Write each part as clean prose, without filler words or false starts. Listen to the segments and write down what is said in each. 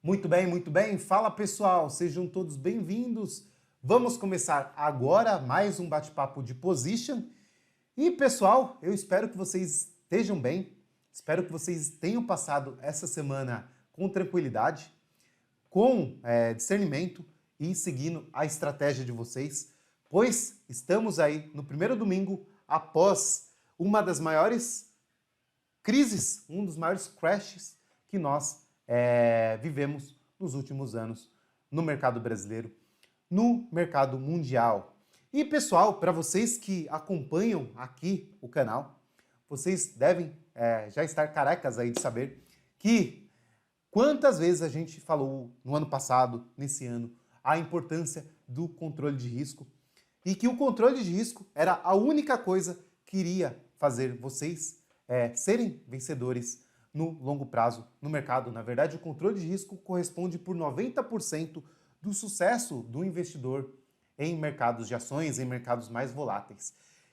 Muito bem, muito bem. Fala pessoal, sejam todos bem-vindos. Vamos começar agora mais um bate-papo de Position. E pessoal, eu espero que vocês estejam bem, espero que vocês tenham passado essa semana com tranquilidade, com discernimento e seguindo a estratégia de vocês, pois estamos aí no primeiro domingo após uma das maiores crises, um dos maiores crashes que nós vivemos nos últimos anos no mercado brasileiro, no mercado mundial. E pessoal, para vocês que acompanham aqui o canal, vocês devem já estar carecas aí de saber que quantas vezes a gente falou no ano passado, nesse ano, a importância do controle de risco e que o controle de risco era a única coisa que iria fazer vocês serem vencedores no longo prazo no mercado. Na verdade, o controle de risco corresponde por 90% do sucesso do investidor em mercados de ações, em mercados mais voláteis.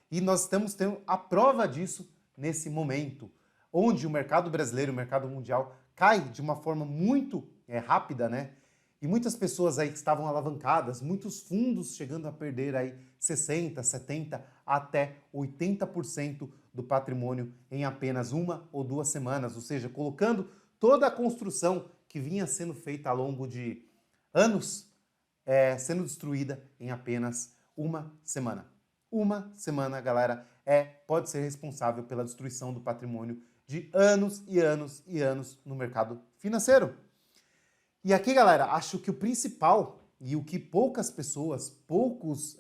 E nós estamos tendo a prova disso nesse momento, onde o mercado brasileiro, o mercado mundial, cai de uma forma muito rápida, né? E muitas pessoas aí que estavam alavancadas, muitos fundos chegando a perder aí 60%, 70%, até 80% do patrimônio em apenas uma ou duas semanas, ou seja, colocando toda a construção que vinha sendo feita ao longo de anos sendo destruída em apenas uma semana. Uma semana, galera, pode ser responsável pela destruição do patrimônio de anos e anos e anos no mercado financeiro. E aqui, galera, acho que o principal e o que poucas pessoas, poucos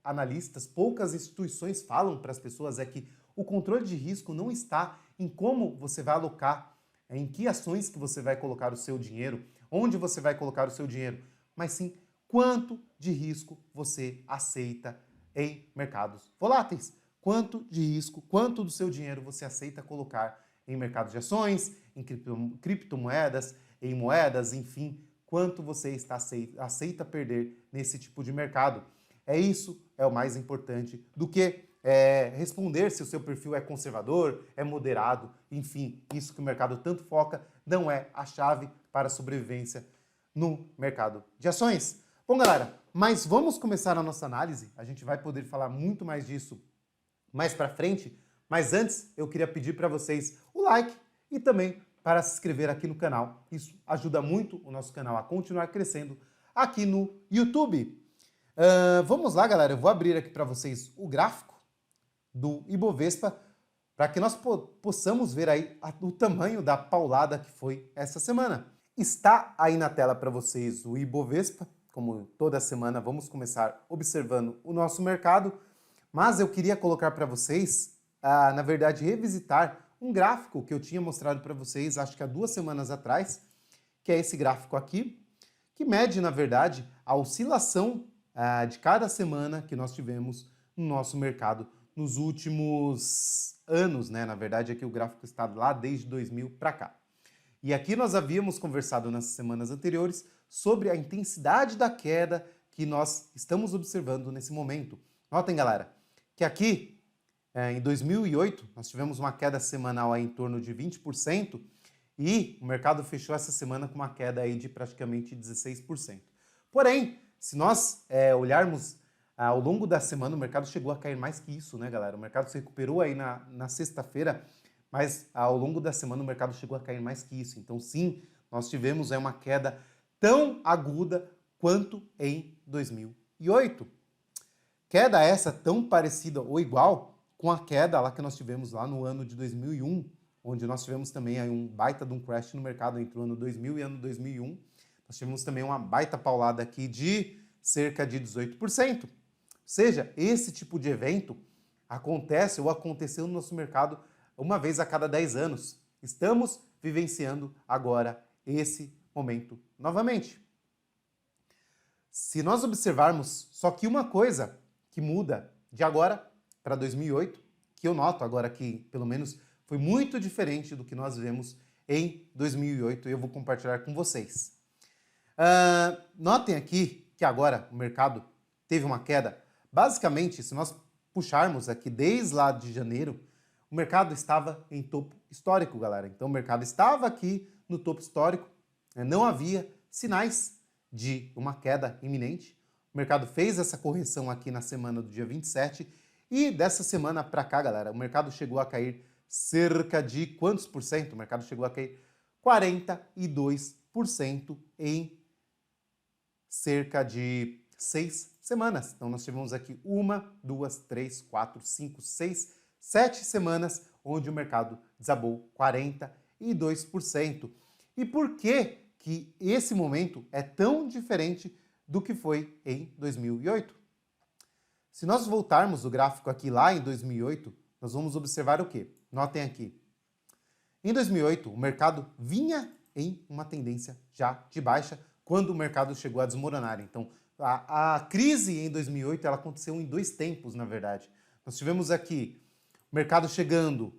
analistas, poucas instituições falam para as pessoas é que o controle de risco não está em como você vai alocar, em que ações que você vai colocar o seu dinheiro, onde você vai colocar o seu dinheiro, mas sim quanto de risco você aceita em mercados voláteis. Quanto de risco, quanto do seu dinheiro você aceita colocar em mercados de ações, em criptomoedas, em moedas, enfim, quanto você aceita perder nesse tipo de mercado. Isso é o mais importante do que responder se o seu perfil é conservador, é moderado, enfim, isso que o mercado tanto foca não é a chave para a sobrevivência no mercado de ações. Bom, galera, mas vamos começar a nossa análise. A gente vai poder falar muito mais disso mais para frente, mas antes eu queria pedir para vocês o like e também para se inscrever aqui no canal. Isso ajuda muito o nosso canal a continuar crescendo aqui no YouTube. Vamos lá, galera, eu vou abrir aqui para vocês o gráfico do Ibovespa para que nós possamos ver aí o tamanho da paulada que foi essa semana. Está aí na tela para vocês o Ibovespa. Como toda semana, vamos começar observando o nosso mercado, mas eu queria colocar para vocês, na verdade, revisitar um gráfico que eu tinha mostrado para vocês, acho que há 2 semanas atrás, que é esse gráfico aqui, que mede, na verdade, a oscilação de cada semana que nós tivemos no nosso mercado nos últimos anos, né? Na verdade, aqui o gráfico está lá desde 2000 para cá. E aqui nós havíamos conversado nas semanas anteriores sobre a intensidade da queda que nós estamos observando nesse momento. Notem, galera, que aqui em 2008 nós tivemos uma queda semanal aí em torno de 20% e o mercado fechou essa semana com uma queda aí de praticamente 16%. Porém, se nós olharmos ao longo da semana, o mercado chegou a cair mais que isso, né, galera? O mercado se recuperou aí na sexta-feira, mas ao longo da semana o mercado chegou a cair mais que isso. Então, sim, nós tivemos uma queda tão aguda quanto em 2008. Queda essa tão parecida ou igual com a queda lá que nós tivemos lá no ano de 2001, onde nós tivemos também aí um baita de um crash no mercado entre o ano 2000 e ano 2001. Nós tivemos também uma baita paulada aqui de cerca de 18%. Ou seja, esse tipo de evento acontece ou aconteceu no nosso mercado uma vez a cada 10 anos. Estamos vivenciando agora esse momento novamente. Se nós observarmos só que uma coisa que muda de agora para 2008, que eu noto agora que, pelo menos, foi muito diferente do que nós vivemos em 2008 e eu vou compartilhar com vocês. Notem aqui que agora o mercado teve uma queda. Basicamente, se nós puxarmos aqui desde lá de janeiro, o mercado estava em topo histórico, galera. Então o mercado estava aqui no topo histórico, não havia sinais de uma queda iminente. O mercado fez essa correção aqui na semana do dia 27 e dessa semana para cá, galera, o mercado chegou a cair cerca de quantos por cento? O mercado chegou a cair 42% em cerca de 6 semanas. Então nós tivemos aqui 1, 2, 3, 4, 5, 6, 7 semanas onde o mercado desabou 42%. E por que que esse momento é tão diferente do que foi em 2008? Se nós voltarmos o gráfico aqui lá em 2008, nós vamos observar o quê? Notem aqui. Em 2008, o mercado vinha em uma tendência já de baixa quando o mercado chegou a desmoronar. Então, a crise em 2008 ela aconteceu em 2 tempos, na verdade. Nós tivemos aqui o mercado chegando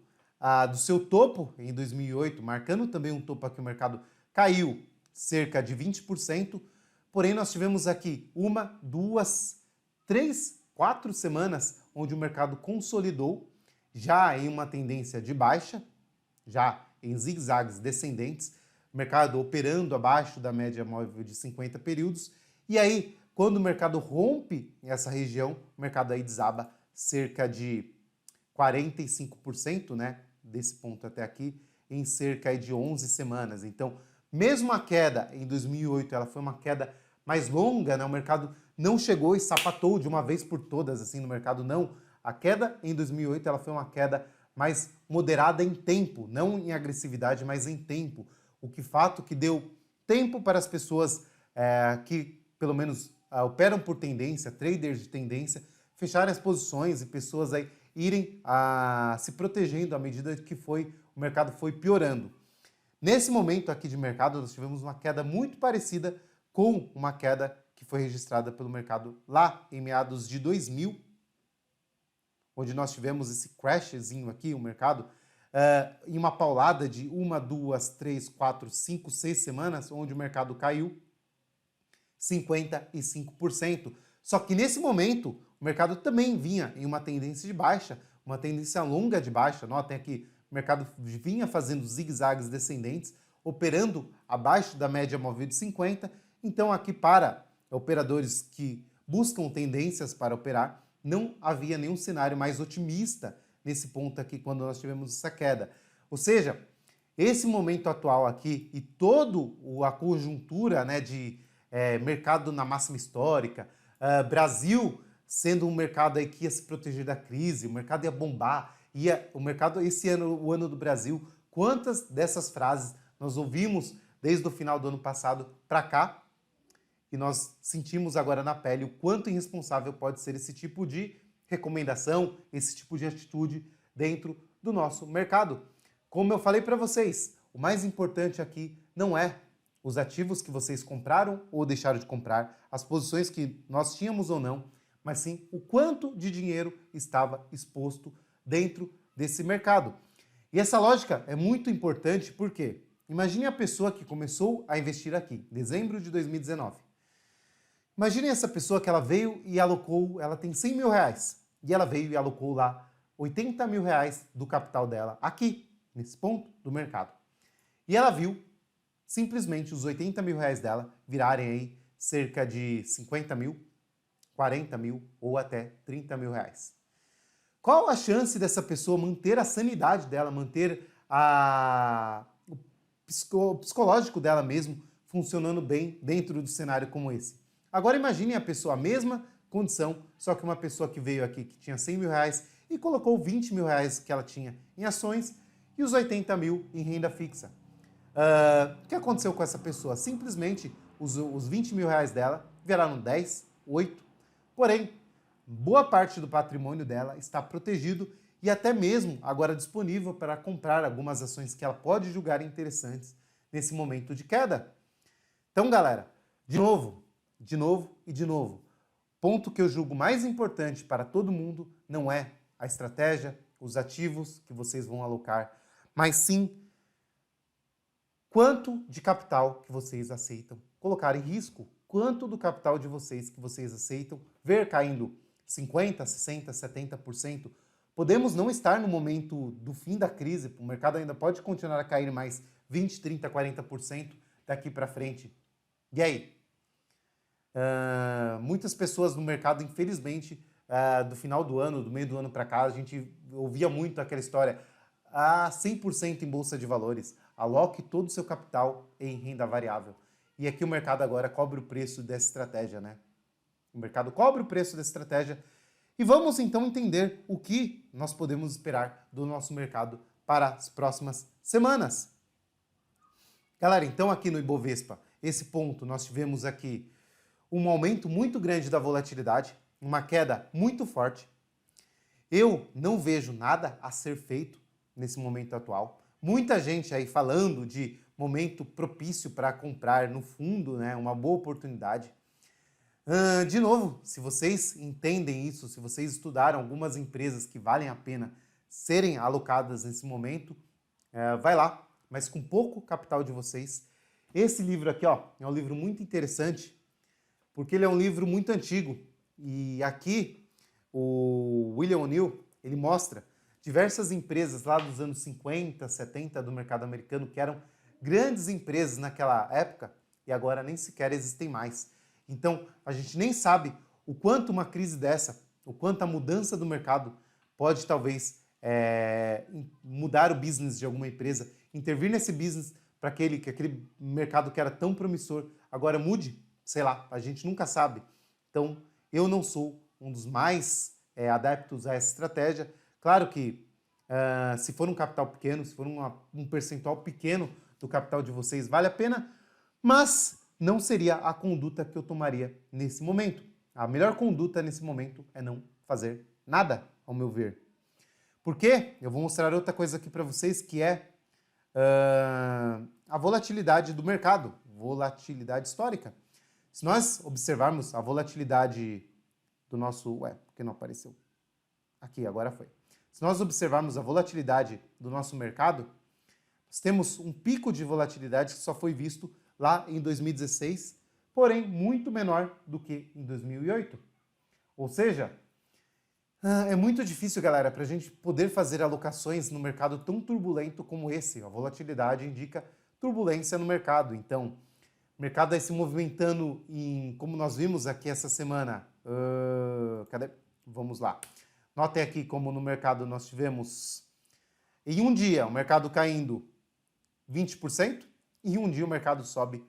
do seu topo em 2008, marcando também um topo aqui, o mercado caiu cerca de 20%, porém nós tivemos aqui 1, 2, 3, 4 semanas onde o mercado consolidou já em uma tendência de baixa, já em zigue-zagues descendentes, o mercado operando abaixo da média móvel de 50 períodos, e aí, quando o mercado rompe essa região, o mercado aí desaba cerca de 45%, né, desse ponto até aqui, em cerca de 11 semanas. Então, mesmo a queda em 2008, ela foi uma queda mais longa, né, o mercado não chegou e sapatou de uma vez por todas, assim, no mercado, não. A queda em 2008, ela foi uma queda mais moderada em tempo, não em agressividade, mas em tempo. O que fato que deu tempo para as pessoas que, pelo menos, operam por tendência, traders de tendência, fecharem as posições e pessoas aí irem se protegendo à medida que o mercado foi piorando. Nesse momento aqui de mercado, nós tivemos uma queda muito parecida com uma queda que foi registrada pelo mercado lá em meados de 2000, onde nós tivemos esse crashzinho aqui, o mercado, em uma paulada de 1, 2, 3, 4, 5, 6 semanas, onde o mercado caiu 55%. Só que nesse momento, o mercado também vinha em uma tendência de baixa, uma tendência longa de baixa. Notem aqui, o mercado vinha fazendo zigue-zagues descendentes, operando abaixo da média móvel de 50. Então aqui para operadores que buscam tendências para operar, não havia nenhum cenário mais otimista nesse ponto aqui quando nós tivemos essa queda. Ou seja, esse momento atual aqui e toda a conjuntura, né, de mercado na máxima histórica, Brasil sendo um mercado aí que ia se proteger da crise, o mercado ia bombar, o mercado, esse ano, o ano do Brasil, quantas dessas frases nós ouvimos desde o final do ano passado para cá, e nós sentimos agora na pele o quanto irresponsável pode ser esse tipo de recomendação, esse tipo de atitude dentro do nosso mercado. Como eu falei para vocês, o mais importante aqui não é os ativos que vocês compraram ou deixaram de comprar, as posições que nós tínhamos ou não, mas sim o quanto de dinheiro estava exposto dentro desse mercado. E essa lógica é muito importante porque imagine a pessoa que começou a investir aqui, em dezembro de 2019. Imagine essa pessoa que ela veio e alocou, ela tem 100 mil reais, e ela veio e alocou lá 80 mil reais do capital dela, aqui, nesse ponto do mercado. E ela viu simplesmente os 80 mil reais dela virarem aí cerca de 50 mil, 40 mil ou até 30 mil reais. Qual a chance dessa pessoa manter a sanidade dela, manter o psicológico dela mesmo funcionando bem dentro do cenário como esse? Agora imagine a pessoa, a mesma condição, só que uma pessoa que veio aqui que tinha 100 mil reais e colocou 20 mil reais que ela tinha em ações e os 80 mil em renda fixa. O que aconteceu com essa pessoa? Simplesmente os 20 mil reais dela viraram 10, 8, porém, boa parte do patrimônio dela está protegido e até mesmo agora disponível para comprar algumas ações que ela pode julgar interessantes nesse momento de queda. Então, galera, de novo, ponto que eu julgo mais importante para todo mundo não é a estratégia, os ativos que vocês vão alocar, mas sim quanto de capital que vocês aceitam colocar em risco, quanto do capital de vocês que vocês aceitam ver caindo 50%, 60%, 70%. Podemos não estar no momento do fim da crise, o mercado ainda pode continuar a cair mais 20%, 30%, 40%. daqui para frente? E aí? Muitas pessoas no mercado, infelizmente, do final do ano, do meio do ano para cá, a gente ouvia muito aquela história, 100% em bolsa de valores, aloque todo o seu capital em renda variável. E aqui o mercado agora cobra o preço dessa estratégia, né? O mercado cobra o preço dessa estratégia. E vamos então entender o que nós podemos esperar do nosso mercado para as próximas semanas. Galera, então aqui no Ibovespa, esse ponto nós tivemos aqui um aumento muito grande da volatilidade, uma queda muito forte. Eu não vejo nada a ser feito nesse momento atual. Muita gente aí falando de momento propício para comprar no fundo, né, uma boa oportunidade. De novo, se vocês entendem isso, se vocês estudaram algumas empresas que valem a pena serem alocadas nesse momento, vai lá, mas com pouco capital de vocês. Esse livro aqui, ó, é um livro muito interessante, porque ele é um livro muito antigo. E aqui, o William O'Neill, ele mostra diversas empresas lá dos anos 50, 70 do mercado americano, que eram grandes empresas naquela época, e agora nem sequer existem mais. Então, a gente nem sabe o quanto uma crise dessa, o quanto a mudança do mercado pode talvez mudar o business de alguma empresa, intervir nesse business para que aquele mercado que era tão promissor agora mude, sei lá, a gente nunca sabe. Então, eu não sou um dos mais adeptos a essa estratégia. Claro que se for um capital pequeno, se for um percentual pequeno do capital de vocês, vale a pena, mas não seria a conduta que eu tomaria nesse momento. A melhor conduta nesse momento é não fazer nada, ao meu ver. Por quê? Eu vou mostrar outra coisa aqui para vocês, que é a volatilidade do mercado, volatilidade histórica. Se nós observarmos a volatilidade do nosso... por que não apareceu? Aqui, agora foi. Se nós observarmos a volatilidade do nosso mercado, nós temos um pico de volatilidade que só foi visto lá em 2016, porém muito menor do que em 2008. Ou seja, é muito difícil, galera, para a gente poder fazer alocações no mercado tão turbulento como esse. A volatilidade indica turbulência no mercado. Então, o mercado vai se movimentando como nós vimos aqui essa semana. Cadê? Vamos lá. Notem aqui como no mercado nós tivemos, em um dia, o mercado caindo 20%, e em um dia o mercado sobe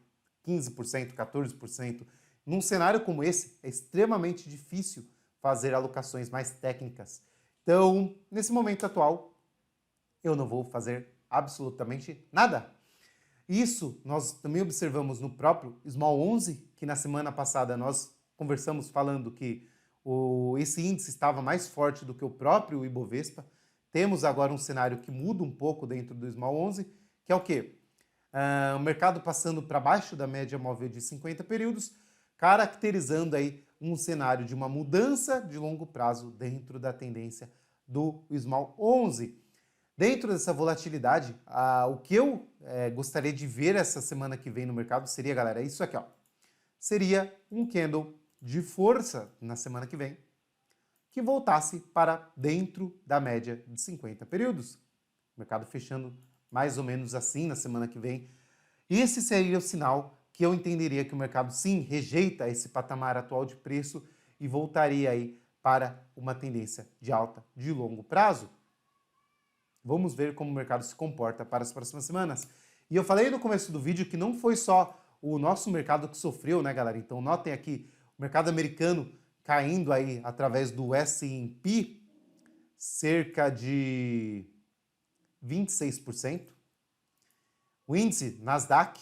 15%, 14%. Num cenário como esse, é extremamente difícil fazer alocações mais técnicas. Então, nesse momento atual, eu não vou fazer absolutamente nada. Isso nós também observamos no próprio Small 11, que na semana passada nós conversamos falando que esse índice estava mais forte do que o próprio Ibovespa. Temos agora um cenário que muda um pouco dentro do Small 11, que é o quê? O mercado passando para baixo da média móvel de 50 períodos, caracterizando aí um cenário de uma mudança de longo prazo dentro da tendência do Small 11. Dentro dessa volatilidade, o que eu gostaria de ver essa semana que vem no mercado seria, galera, isso aqui, ó. Seria um candle de força na semana que vem, que voltasse para dentro da média de 50 períodos. O mercado fechando mais ou menos assim na semana que vem. Esse seria o sinal que eu entenderia que o mercado sim rejeita esse patamar atual de preço e voltaria aí para uma tendência de alta de longo prazo. Vamos ver como o mercado se comporta para as próximas semanas. E eu falei no começo do vídeo que não foi só o nosso mercado que sofreu, né, galera? Então notem aqui, o mercado americano caindo aí através do S&P cerca de 26%. O índice Nasdaq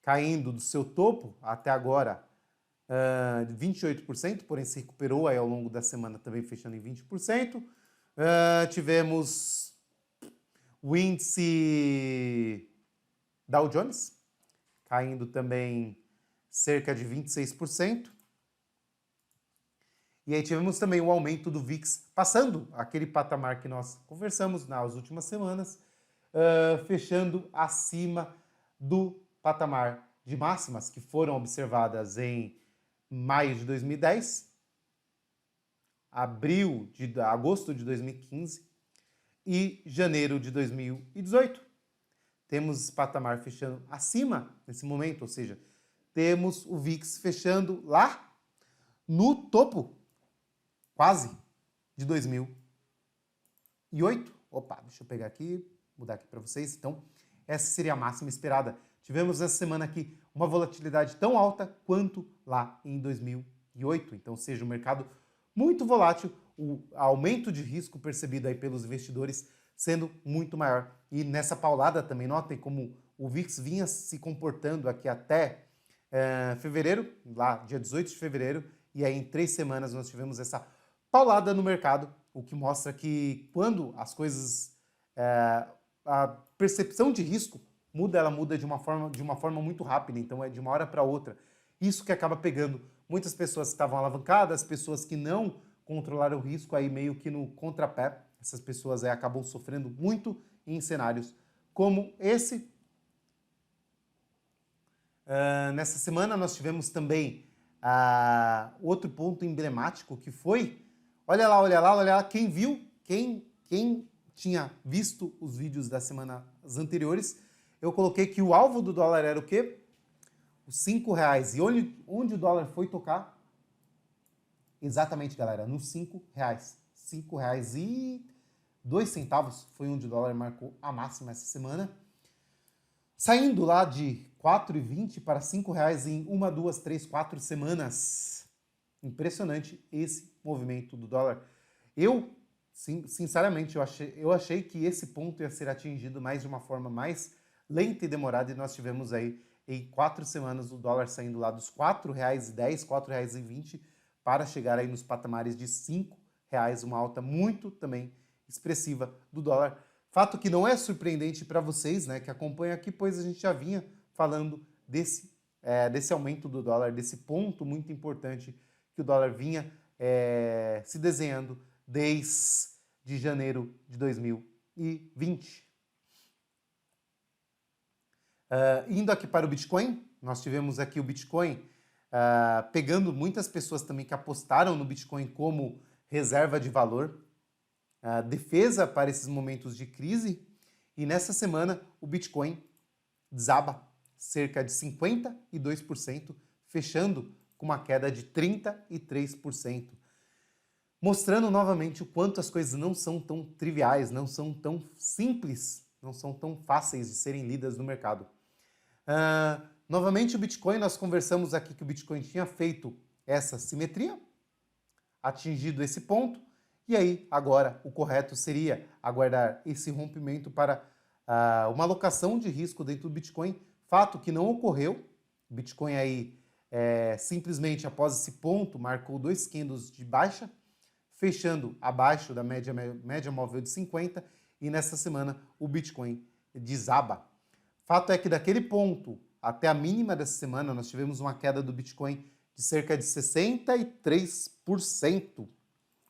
caindo do seu topo até agora 28%, porém se recuperou aí ao longo da semana também fechando em 20%. Tivemos o índice Dow Jones caindo também cerca de 26%. E aí tivemos também o aumento do VIX, passando aquele patamar que nós conversamos nas últimas semanas, fechando acima do patamar de máximas que foram observadas em maio de 2010, agosto de 2015 e janeiro de 2018. temos esse patamar fechando acima nesse momento, ou seja, temos o VIX fechando lá no topo, quase, de 2008. Opa, deixa eu pegar aqui, mudar aqui para vocês. Então, essa seria a máxima esperada. Tivemos essa semana aqui uma volatilidade tão alta quanto lá em 2008. Então, seja um mercado muito volátil, o aumento de risco percebido aí pelos investidores sendo muito maior. E nessa paulada também, notem como o VIX vinha se comportando aqui até fevereiro, lá dia 18 de fevereiro, e aí em 3 semanas nós tivemos essa paulada no mercado, o que mostra que quando as coisas, a percepção de risco muda, ela muda de uma forma muito rápida, então é de uma hora para outra. Isso que acaba pegando muitas pessoas que estavam alavancadas, pessoas que não controlaram o risco aí meio que no contrapé. Essas pessoas aí acabam sofrendo muito em cenários como esse. Nessa semana nós tivemos também outro ponto emblemático que foi, olha lá, quem viu, quem tinha visto os vídeos das semanas anteriores, eu coloquei que o alvo do dólar era o quê? Os R$5. E onde o dólar foi tocar? Exatamente, galera, nos R$5. R$5,02 foi onde o dólar marcou a máxima essa semana. Saindo lá de R$4,20 para R$5 em 1, 2, 3, 4 semanas. Impressionante esse movimento do dólar. Sinceramente, eu achei que esse ponto ia ser atingido mais de uma forma mais lenta e demorada, e nós tivemos aí em 4 semanas o dólar saindo lá dos R$4,10, R$4,20 para chegar aí nos patamares de R$5, uma alta muito também expressiva do dólar. Fato que não é surpreendente para vocês, né, que acompanham aqui, pois a gente já vinha falando desse aumento do dólar, desse ponto muito importante que o dólar vinha se desenhando desde janeiro de 2020. Indo aqui para o Bitcoin, nós tivemos aqui o Bitcoin pegando muitas pessoas também que apostaram no Bitcoin como reserva de valor, defesa para esses momentos de crise, e nessa semana o Bitcoin desaba cerca de 52%, fechando com uma queda de 33%, mostrando novamente o quanto as coisas não são tão triviais, não são tão simples, não são tão fáceis de serem lidas no mercado. Novamente o Bitcoin, nós conversamos aqui que o Bitcoin tinha feito essa simetria, atingido esse ponto, e aí agora o correto seria aguardar esse rompimento para uma alocação de risco dentro do Bitcoin, fato que não ocorreu. O Bitcoin aí simplesmente após esse ponto marcou 2 candles de baixa, fechando abaixo da média móvel de 50, e nessa semana o Bitcoin desaba. Fato é que daquele ponto até a mínima dessa semana nós tivemos uma queda do Bitcoin de cerca de 63%.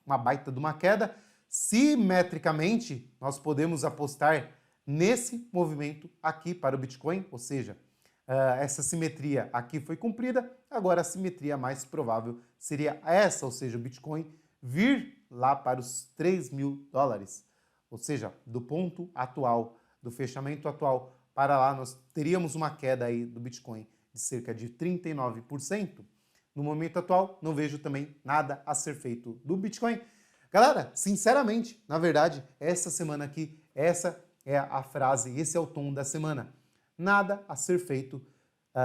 Uma baita de uma queda. Simetricamente, nós podemos apostar nesse movimento aqui para o Bitcoin, ou seja, essa simetria aqui foi cumprida, agora a simetria mais provável seria essa, ou seja, o Bitcoin vir lá para os $3.000, ou seja, do ponto atual, do fechamento atual para lá, nós teríamos uma queda aí do Bitcoin de cerca de 39%. No momento atual, não vejo também nada a ser feito do Bitcoin. Galera, sinceramente, na verdade, essa semana aqui, essa é a frase, esse é o tom da semana. Nada a ser feito,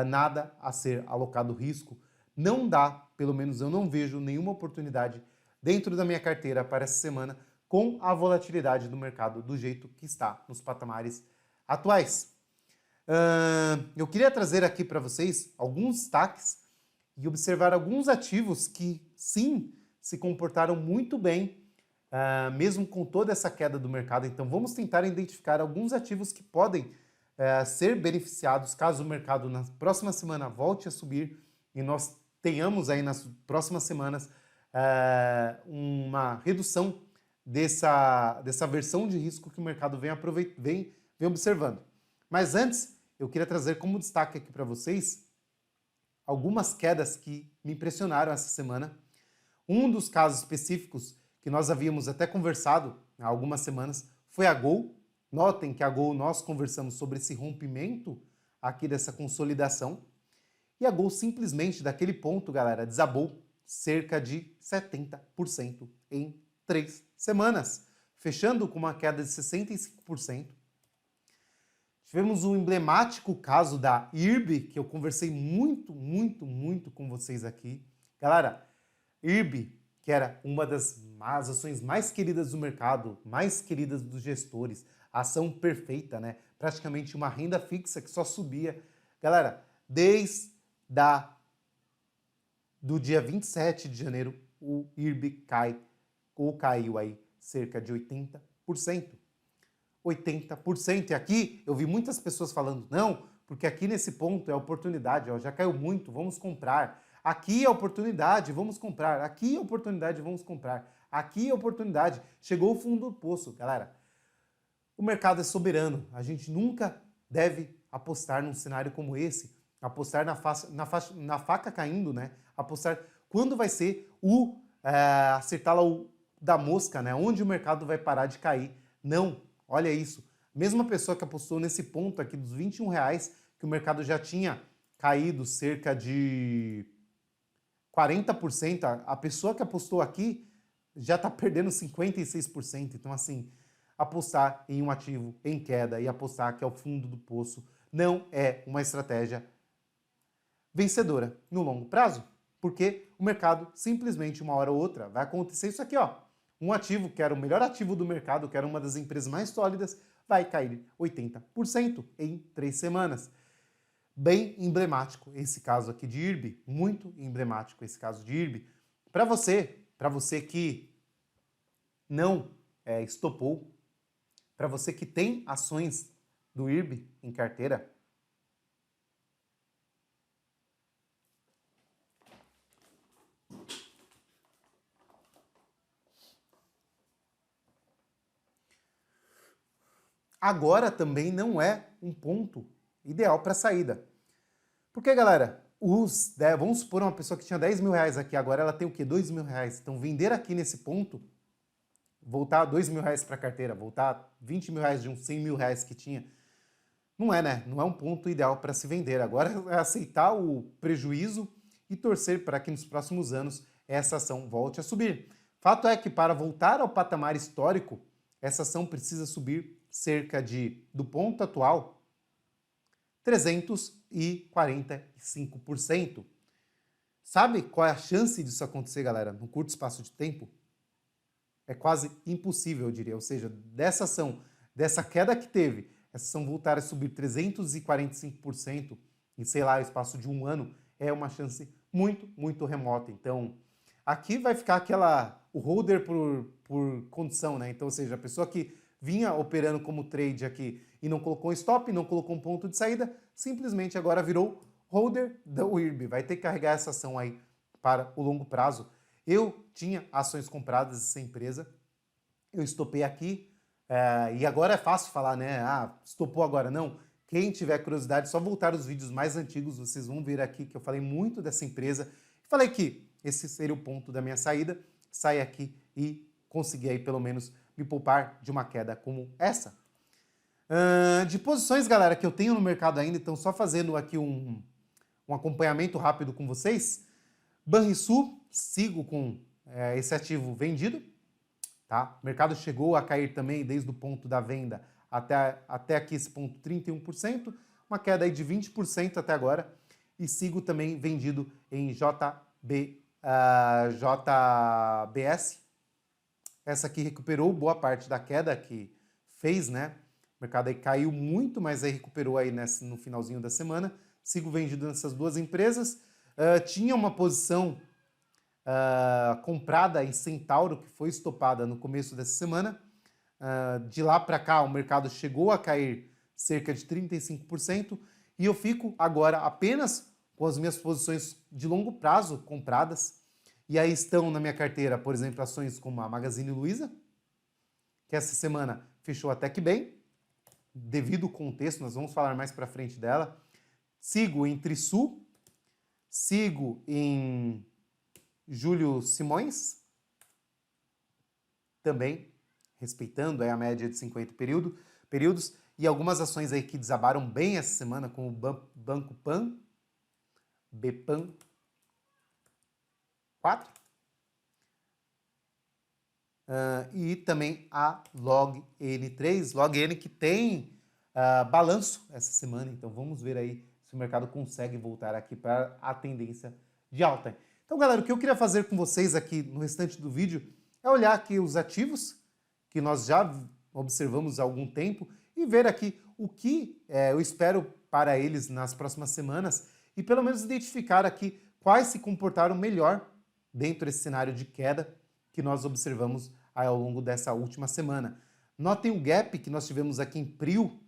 nada a ser alocado risco. Não dá, pelo menos eu não vejo nenhuma oportunidade dentro da minha carteira para essa semana com a volatilidade do mercado do jeito que está nos patamares atuais. Eu queria trazer aqui para vocês alguns destaques e observar alguns ativos que, sim, se comportaram muito bem, mesmo com toda essa queda do mercado. Então, vamos tentar identificar alguns ativos que podem ser beneficiados caso o mercado na próxima semana volte a subir e nós tenhamos aí nas próximas semanas uma redução dessa versão de risco que o mercado vem observando. Mas antes, eu queria trazer como destaque aqui para vocês algumas quedas que me impressionaram essa semana. Um dos casos específicos que nós havíamos até conversado há algumas semanas foi a Gol. Notem que a Gol, nós conversamos sobre esse rompimento aqui dessa consolidação. E a Gol simplesmente, daquele ponto, galera, desabou cerca de 70% em 3 semanas, fechando com uma queda de 65%. Tivemos um emblemático caso da IRB, que eu conversei muito com vocês aqui. Galera, IRB, que era uma das ações mais queridas do mercado, mais queridas dos gestores, a ação perfeita, né? Praticamente uma renda fixa que só subia. Galera, desde do dia 27 de janeiro, o IRB caiu aí cerca de 80%. 80%. E aqui eu vi muitas pessoas falando, não, porque aqui nesse ponto é oportunidade, ó, já caiu muito, vamos comprar. Aqui é oportunidade, vamos comprar. Aqui é oportunidade, vamos comprar. Aqui é oportunidade. Chegou o fundo do poço, galera. O mercado é soberano. A gente nunca deve apostar num cenário como esse, apostar na faca caindo, né? Apostar quando vai ser acertar lá o da mosca, né? Onde o mercado vai parar de cair. Não, olha isso. Mesma pessoa que apostou nesse ponto aqui dos R$21, que o mercado já tinha caído cerca de 40%, a pessoa que apostou aqui já está perdendo 56%. Então, assim, apostar em um ativo em queda e apostar que é o fundo do poço não é uma estratégia vencedora no longo prazo, porque o mercado simplesmente uma hora ou outra vai acontecer isso aqui, ó. Um ativo que era o melhor ativo do mercado, que era uma das empresas mais sólidas, vai cair 80% em 3 semanas. Bem emblemático esse caso aqui de IRB, muito emblemático esse caso de IRB. Para você que não estopou, para você que tem ações do IRB em carteira, agora também não é um ponto ideal para saída. Porque, galera, vamos supor uma pessoa que tinha R$10.000 aqui, agora ela tem o quê? R$2.000. Então, vender aqui nesse ponto, voltar R$2.000 para a carteira, voltar R$20.000 de uns R$100.000 que tinha, não é, né? Não é um ponto ideal para se vender. Agora é aceitar o prejuízo e torcer para que nos próximos anos essa ação volte a subir. Fato é que para voltar ao patamar histórico, essa ação precisa subir cerca do ponto atual, 345%. Sabe qual é a chance disso acontecer, galera, num curto espaço de tempo? É quase impossível, eu diria. Ou seja, dessa ação, dessa queda que teve, essa ação voltar a subir 345% em, sei lá, espaço de um ano, é uma chance muito remota. Então, aqui vai ficar o holder por condição, né? Então, ou seja, a pessoa que vinha operando como trade aqui e não colocou um stop, não colocou um ponto de saída, simplesmente agora virou holder da IRB. Vai ter que carregar essa ação aí para o longo prazo. Eu tinha ações compradas dessa empresa, eu estopei aqui, e agora é fácil falar, né? Ah, estopou agora. Não. Quem tiver curiosidade, só voltar os vídeos mais antigos, vocês vão ver aqui que eu falei muito dessa empresa. Falei que esse seria o ponto da minha saída, sair aqui e conseguir aí pelo menos me poupar de uma queda como essa. De posições, galera, que eu tenho no mercado ainda, então só fazendo aqui um acompanhamento rápido com vocês. Banrisul, sigo com esse ativo vendido. Tá? O mercado chegou a cair também desde o ponto da venda até aqui esse ponto 31%, uma queda aí de 20% até agora. E sigo também vendido em JBS. Essa aqui recuperou boa parte da queda que fez, né? O mercado aí caiu muito, mas aí recuperou aí no finalzinho da semana. Sigo vendido nessas duas empresas. Tinha uma posição comprada em Centauro, que foi estopada no começo dessa semana. De lá para cá, o mercado chegou a cair cerca de 35%. E eu fico agora apenas com as minhas posições de longo prazo compradas. E aí estão na minha carteira, por exemplo, ações como a Magazine Luiza, que essa semana fechou até que bem, devido ao contexto, nós vamos falar mais para frente dela. Sigo em Trisul, sigo em Júlio Simões, também respeitando a média de 50 período. períodos, e algumas ações aí que desabaram bem essa semana, como o Banco Pan, BPAN 4, e também a Log N3, Log N que tem balanço essa semana, então vamos ver aí se o mercado consegue voltar aqui para a tendência de alta. Então, galera, o que eu queria fazer com vocês aqui no restante do vídeo é olhar aqui os ativos que nós já observamos há algum tempo e ver aqui o que eu espero para eles nas próximas semanas e pelo menos identificar aqui quais se comportaram melhor dentro desse cenário de queda que nós observamos ao longo dessa última semana. Notem o gap que nós tivemos aqui em Prio,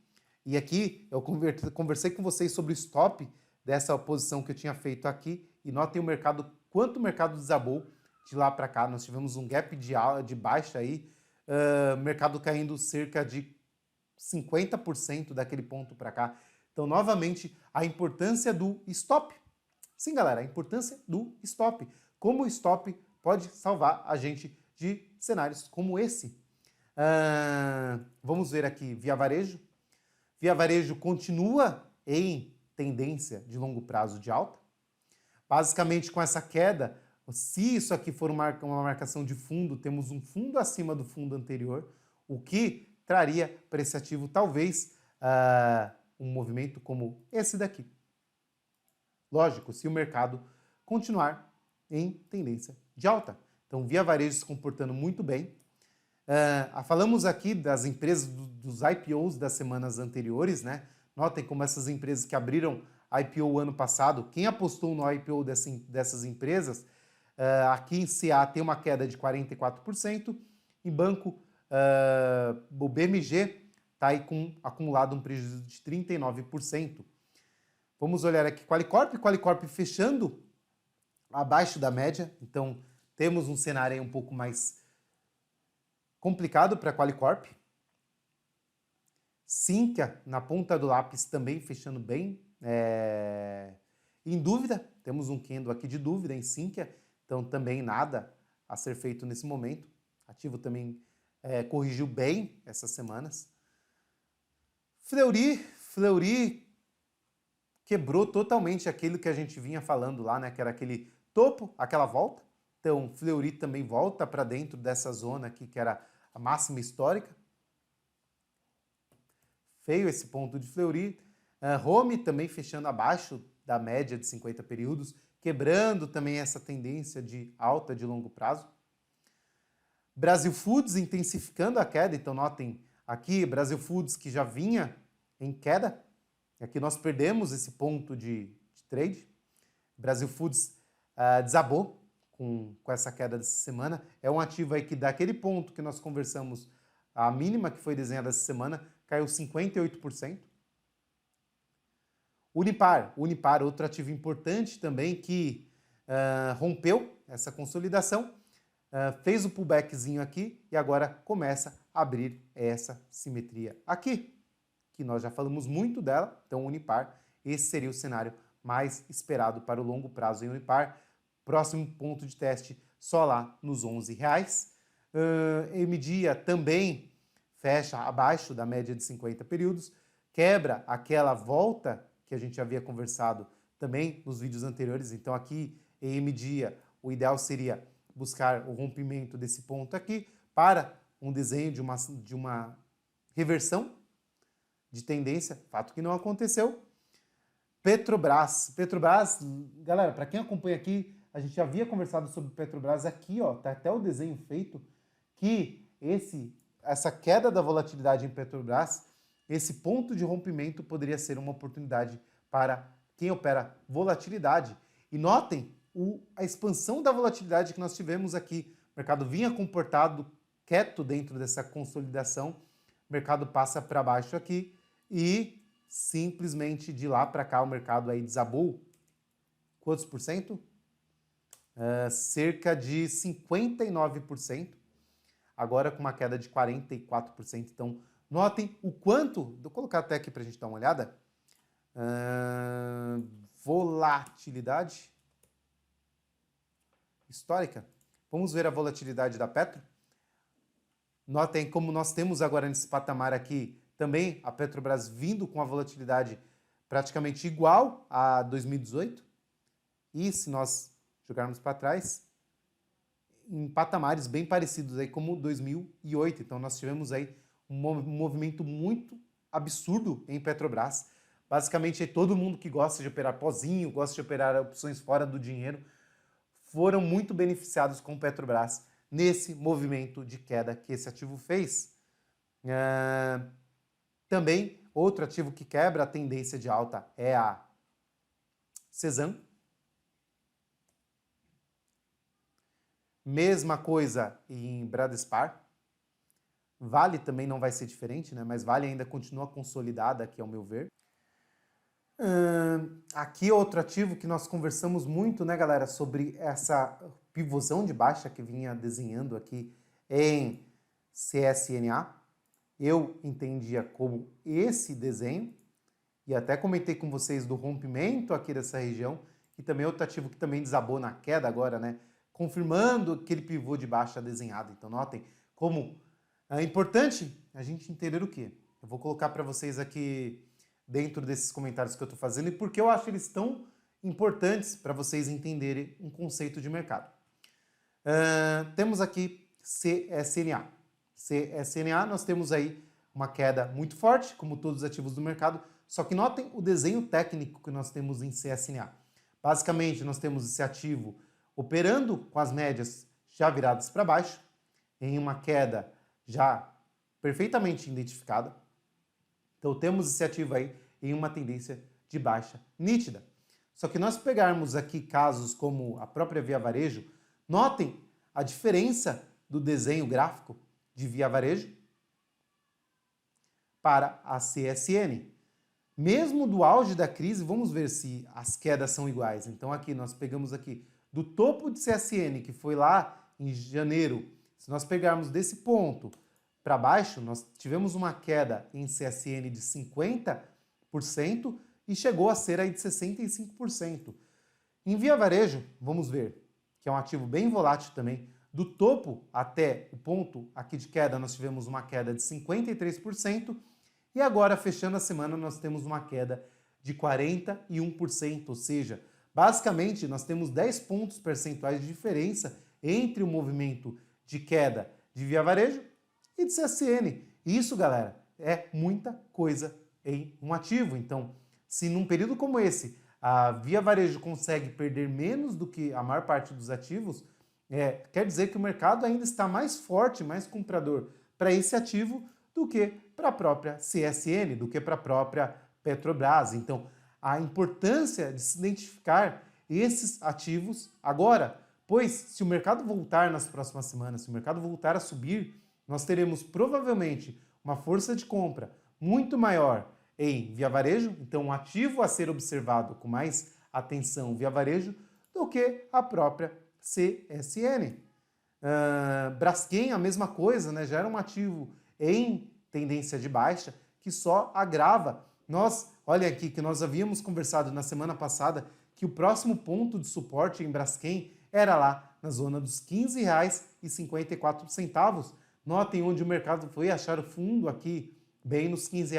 e aqui eu conversei com vocês sobre o stop dessa posição que eu tinha feito aqui, e notem o mercado, quanto o mercado desabou de lá para cá. Nós tivemos um gap de baixa aí, mercado caindo cerca de 50% daquele ponto para cá. Então, novamente, a importância do stop. Sim, galera, a importância do stop. Como o stop pode salvar a gente de cenários como esse. Vamos ver aqui, Via Varejo. Via Varejo continua em tendência de longo prazo de alta. Basicamente, com essa queda, se isso aqui for uma marcação de fundo, temos um fundo acima do fundo anterior, o que traria para esse ativo talvez um movimento como esse daqui. Lógico, se o mercado continuar em tendência de alta. Então, Via Varejo se comportando muito bem. Falamos aqui das empresas, dos IPOs das semanas anteriores, né? Notem como essas empresas que abriram IPO ano passado, quem apostou no IPO dessas empresas, aqui em CA tem uma queda de 44%, em banco, o BMG está aí com acumulado um prejuízo de 39%. Vamos olhar aqui Qualicorp fechando abaixo da média, então temos um cenário aí um pouco mais complicado para a Qualicorp. Sinqia, na ponta do lápis, também fechando bem. Em dúvida, temos um candle aqui de dúvida em Sinqia, então também nada a ser feito nesse momento. Ativo também corrigiu bem essas semanas. Fleury quebrou totalmente aquilo que a gente vinha falando lá, né? Que era aquele topo, aquela volta. Então, Fleury também volta para dentro dessa zona aqui, que era a máxima histórica. Feio esse ponto de Fleury. Home também fechando abaixo da média de 50 períodos, quebrando também essa tendência de alta de longo prazo. Brasil Foods intensificando a queda, então notem aqui Brasil Foods que já vinha em queda. Aqui nós perdemos esse ponto de trade. Brasil Foods desabou com essa queda dessa semana. É um ativo aí que daquele ponto que nós conversamos, a mínima que foi desenhada essa semana, caiu 58%. Unipar, outro ativo importante também que rompeu essa consolidação, fez o pullbackzinho aqui e agora começa a abrir essa simetria aqui, que nós já falamos muito dela. Então, Unipar, esse seria o cenário mais esperado para o longo prazo em Unipar. Próximo ponto de teste só lá nos R$11. MDIA também fecha abaixo da média de 50 períodos, quebra aquela volta que a gente havia conversado também nos vídeos anteriores. Então aqui em MDIA o ideal seria buscar o rompimento desse ponto aqui para um desenho de uma reversão de tendência, fato que não aconteceu. Petrobras, galera, para quem acompanha aqui, a gente já havia conversado sobre Petrobras aqui, ó, tá até o desenho feito, que essa queda da volatilidade em Petrobras, esse ponto de rompimento poderia ser uma oportunidade para quem opera volatilidade. E notem a expansão da volatilidade que nós tivemos aqui. O mercado vinha comportado quieto dentro dessa consolidação, o mercado passa para baixo aqui e simplesmente de lá para cá o mercado aí desabou. Quantos por cento? Cerca de 59%, agora com uma queda de 44%. Então, notem o quanto, vou colocar até aqui para a gente dar uma olhada, volatilidade histórica. Vamos ver a volatilidade da Petro. Notem como nós temos agora nesse patamar aqui também a Petrobras vindo com a volatilidade praticamente igual a 2018. E se nós jogarmos para trás, em patamares bem parecidos aí como 2008. Então nós tivemos aí um movimento muito absurdo em Petrobras. Basicamente, todo mundo que gosta de operar pozinho, gosta de operar opções fora do dinheiro, foram muito beneficiados com Petrobras nesse movimento de queda que esse ativo fez. Também, outro ativo que quebra a tendência de alta é a Cesan. Mesma coisa em Bradespar. Vale também não vai ser diferente, né? Mas Vale ainda continua consolidada, aqui ao meu ver. Aqui outro ativo que nós conversamos muito, né, galera, sobre essa pivôzão de baixa que vinha desenhando aqui em CSNA. Eu entendia como esse desenho e até comentei com vocês do rompimento aqui dessa região, que também é outro ativo que também desabou na queda agora, né, confirmando aquele pivô de baixa desenhado. Então notem como é importante a gente entender o que. Eu vou colocar para vocês aqui dentro desses comentários que eu estou fazendo e porque eu acho eles tão importantes para vocês entenderem um conceito de mercado. Temos aqui CSNA. CSNA, nós temos aí uma queda muito forte, como todos os ativos do mercado, só que notem o desenho técnico que nós temos em CSNA. Basicamente, nós temos esse ativo operando com as médias já viradas para baixo, em uma queda já perfeitamente identificada. Então temos esse ativo aí em uma tendência de baixa nítida. Só que nós pegarmos aqui casos como a própria Via Varejo, notem a diferença do desenho gráfico de Via Varejo para a CSN. Mesmo do auge da crise, vamos ver se as quedas são iguais. Então aqui nós pegamos aqui do topo de CSN, que foi lá em janeiro, se nós pegarmos desse ponto para baixo, nós tivemos uma queda em CSN de 50% e chegou a ser aí de 65%. Em Via Varejo, vamos ver, que é um ativo bem volátil também, do topo até o ponto aqui de queda, nós tivemos uma queda de 53%, e agora, fechando a semana, nós temos uma queda de 41%, ou seja, basicamente, nós temos 10 pontos percentuais de diferença entre o movimento de queda de Via Varejo e de CSN. Isso, galera, é muita coisa em um ativo. Então, se num período como esse, a Via Varejo consegue perder menos do que a maior parte dos ativos, quer dizer que o mercado ainda está mais forte, mais comprador para esse ativo do que para a própria CSN, do que para a própria Petrobras. Então, a importância de se identificar esses ativos agora, pois se o mercado voltar nas próximas semanas, se o mercado voltar a subir, nós teremos provavelmente uma força de compra muito maior em Via Varejo, então um ativo a ser observado com mais atenção Via Varejo, do que a própria CSN. Braskem, a mesma coisa, né? Já era um ativo em tendência de baixa que só agrava. Olha aqui, que nós havíamos conversado na semana passada que o próximo ponto de suporte em Braskem era lá na zona dos R$ 15,54. Notem onde o mercado foi achar o fundo aqui, bem nos R$ 15.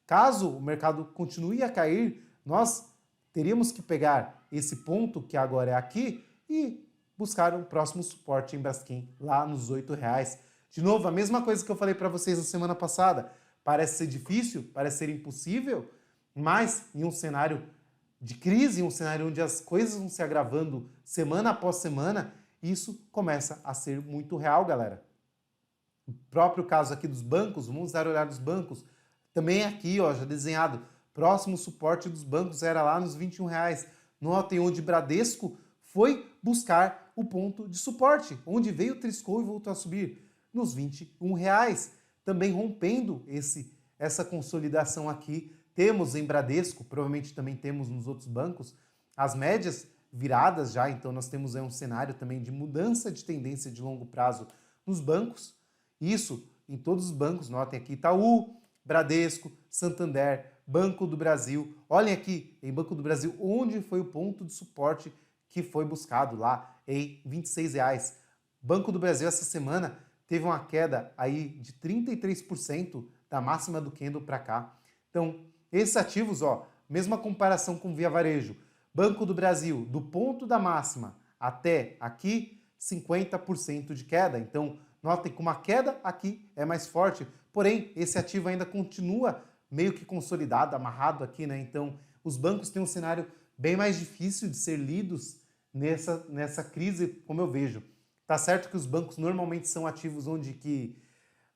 Caso o mercado continue a cair, nós teríamos que pegar esse ponto, que agora é aqui, e buscar o próximo suporte em Braskem, lá nos R$ 8. De novo, a mesma coisa que eu falei para vocês na semana passada. Parece ser difícil, parece ser impossível, mas em um cenário de crise, em um cenário onde as coisas vão se agravando semana após semana, isso começa a ser muito real, galera. O próprio caso aqui dos bancos, vamos dar olhar dos bancos, também aqui, ó, já desenhado, próximo suporte dos bancos era lá nos R$ 21. Notem onde Bradesco foi buscar o ponto de suporte, onde veio, triscou e voltou a subir, nos R$ 21. Também rompendo essa consolidação aqui, temos em Bradesco, provavelmente também temos nos outros bancos, as médias viradas já, então nós temos aí um cenário também de mudança de tendência de longo prazo nos bancos, isso em todos os bancos, notem aqui Itaú, Bradesco, Santander, Banco do Brasil, olhem aqui em Banco do Brasil onde foi o ponto de suporte que foi buscado lá em R$ 26. Banco do Brasil essa semana teve uma queda aí de 33% da máxima do candle para cá. Então, esses ativos, ó, mesma comparação com Via Varejo, Banco do Brasil, do ponto da máxima até aqui, 50% de queda. Então, notem como a queda aqui é mais forte, porém, esse ativo ainda continua meio que consolidado, amarrado aqui, né? Então, os bancos têm um cenário bem mais difícil de ser lidos nessa crise, como eu vejo. Tá certo que os bancos normalmente são ativos onde que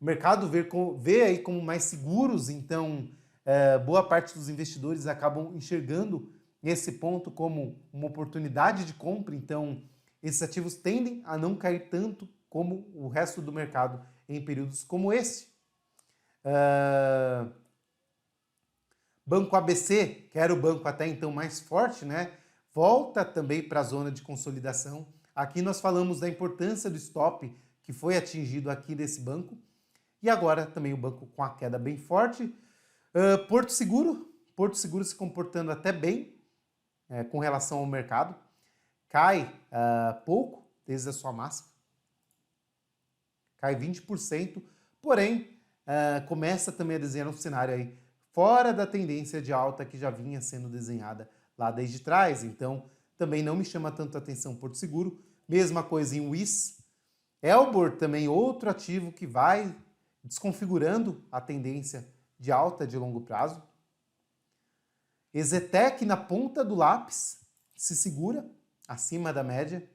o mercado vê aí como mais seguros, então boa parte dos investidores acabam enxergando esse ponto como uma oportunidade de compra, então esses ativos tendem a não cair tanto como o resto do mercado em períodos como esse. Banco ABC, que era o banco até então mais forte, né? Volta também para a zona de consolidação. Aqui nós falamos da importância do stop que foi atingido aqui desse banco. E agora também o banco com a queda bem forte. Porto Seguro se comportando até bem com relação ao mercado. Cai pouco desde a sua máxima. Cai 20%, porém começa também a desenhar um cenário aí fora da tendência de alta que já vinha sendo desenhada lá desde trás. Então, também não me chama tanto a atenção Porto Seguro. Mesma coisa em WIS. Elbor também outro ativo que vai desconfigurando a tendência de alta de longo prazo. Exetec na ponta do lápis se segura acima da média.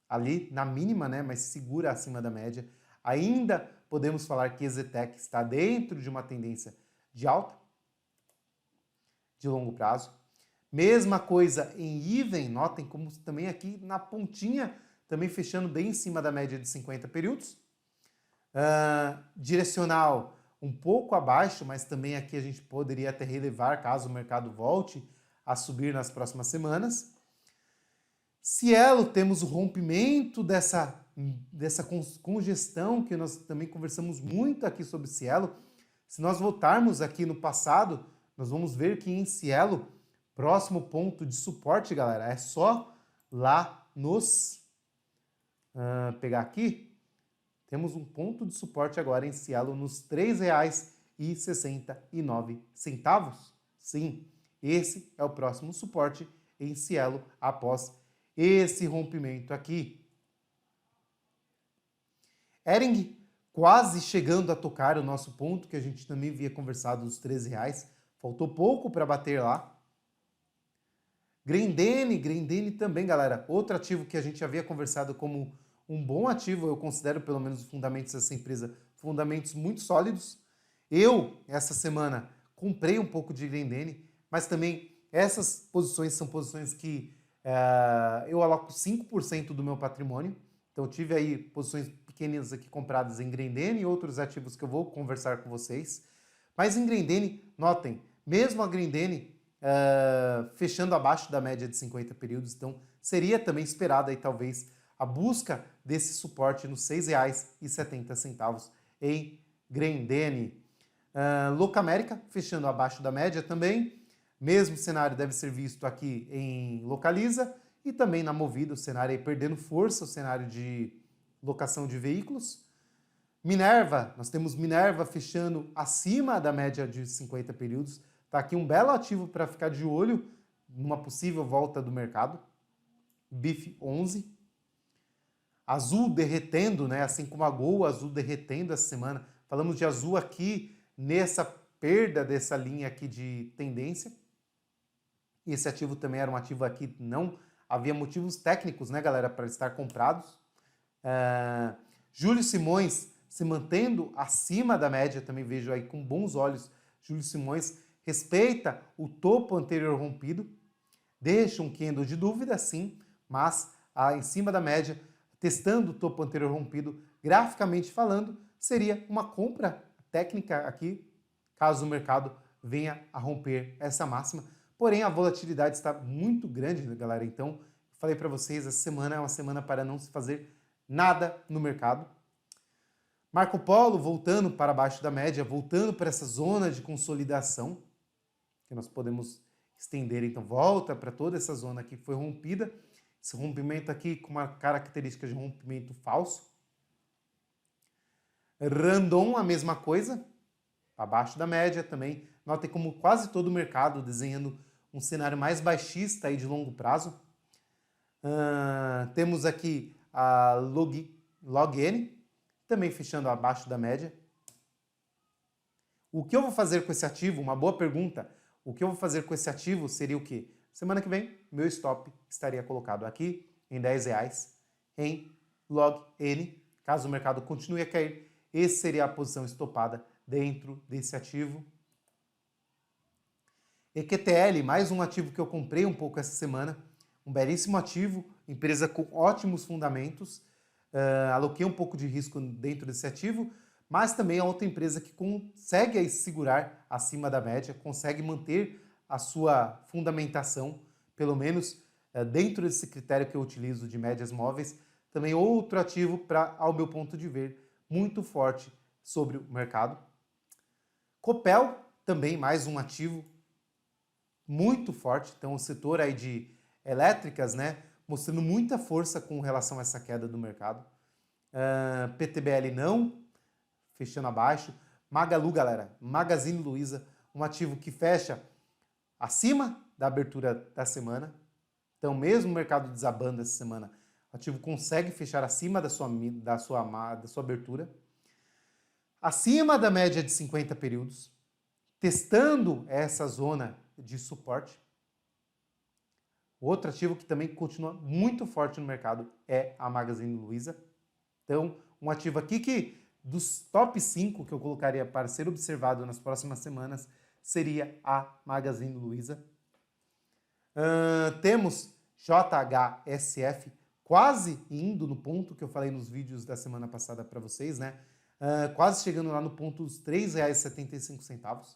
Ali na mínima, né, mas segura acima da média. Ainda podemos falar que Exetec está dentro de uma tendência de alta, de longo prazo. Mesma coisa em Even, notem como também aqui na pontinha, também fechando bem em cima da média de 50 períodos. Direcional um pouco abaixo, mas também aqui a gente poderia até relevar caso o mercado volte a subir nas próximas semanas. Cielo, temos o rompimento dessa congestão que nós também conversamos muito aqui sobre Cielo. Se nós voltarmos aqui no passado, nós vamos ver que em Cielo, próximo ponto de suporte, galera, é só lá nos... pegar aqui, temos um ponto de suporte agora em Cielo nos R$ 3,69. Sim, esse é o próximo suporte em Cielo após esse rompimento aqui. Hering quase chegando a tocar o nosso ponto, que a gente também havia conversado dos R$ 13. Faltou pouco para bater lá. Grendene também, galera. Outro ativo que a gente havia conversado como um bom ativo, eu considero pelo menos os fundamentos dessa empresa, fundamentos muito sólidos. Eu, essa semana, comprei um pouco de Grendene, mas também essas posições são posições que eu aloco 5% do meu patrimônio. Então, eu tive aí posições pequenas aqui compradas em Grendene e outros ativos que eu vou conversar com vocês. Mas em Grendene, notem, mesmo a Grendene fechando abaixo da média de 50 períodos, então seria também esperada aí talvez a busca desse suporte nos R$ 6,70 em Grendene. Locamérica fechando abaixo da média também. Mesmo cenário deve ser visto aqui em Localiza e também na Movida, o cenário aí perdendo força, o cenário de locação de veículos. Minerva, nós temos Minerva fechando acima da média de 50 períodos. Tá aqui um belo ativo para ficar de olho numa possível volta do mercado. BIF 11. Azul derretendo, né? Assim como a Gol, Azul derretendo essa semana. Falamos de Azul aqui nessa perda dessa linha aqui de tendência. E esse ativo também era um ativo aqui, não havia motivos técnicos, né, galera, para estar comprados. Júlio Simões se mantendo acima da média, também vejo aí com bons olhos. Júlio Simões respeita o topo anterior rompido, deixa um candle de dúvida, sim, mas em cima da média, testando o topo anterior rompido, graficamente falando, seria uma compra técnica aqui, caso o mercado venha a romper essa máxima. Porém, a volatilidade está muito grande, né, galera? Então, falei para vocês, essa semana é uma semana para não se fazer nada no mercado. Marco Polo voltando para baixo da média, voltando para essa zona de consolidação, que nós podemos estender, então volta para toda essa zona que foi rompida. Esse rompimento aqui com uma característica de rompimento falso. Randon, a mesma coisa. abaixo da média também. Notem como quase todo o mercado desenhando um cenário mais baixista aí de longo prazo. Temos aqui a Log-N, também fechando abaixo da média. O que eu vou fazer com esse ativo? Uma boa pergunta. O que eu vou fazer com esse ativo seria o quê? Semana que vem, meu stop estaria colocado aqui em R$10 em Log-N. Caso o mercado continue a cair, essa seria a posição estopada dentro desse ativo. EQTL, mais um ativo que eu comprei um pouco essa semana. Um belíssimo ativo, empresa com ótimos fundamentos. Aloquei um pouco de risco dentro desse ativo, mas também é outra empresa que consegue aí segurar acima da média, consegue manter a sua fundamentação, pelo menos dentro desse critério que eu utilizo de médias móveis. Também outro ativo para, ao meu ponto de ver, muito forte sobre o mercado. Copel, também mais um ativo muito forte. Então, o setor aí de elétricas, né, mostrando muita força com relação a essa queda do mercado. PTBL não, fechando abaixo. Magalu, galera, Magazine Luiza, um ativo que fecha acima da abertura da semana. Então, mesmo o mercado desabando essa semana, o ativo consegue fechar acima da sua abertura. Acima da média de 50 períodos, testando essa zona de suporte. Outro ativo que também continua muito forte no mercado é a Magazine Luiza. Então, um ativo aqui que, dos top 5 que eu colocaria para ser observado nas próximas semanas, seria a Magazine Luiza. Temos JHSF, quase indo no ponto que eu falei nos vídeos da semana passada para vocês, né? Quase chegando lá no ponto dos R$3,75.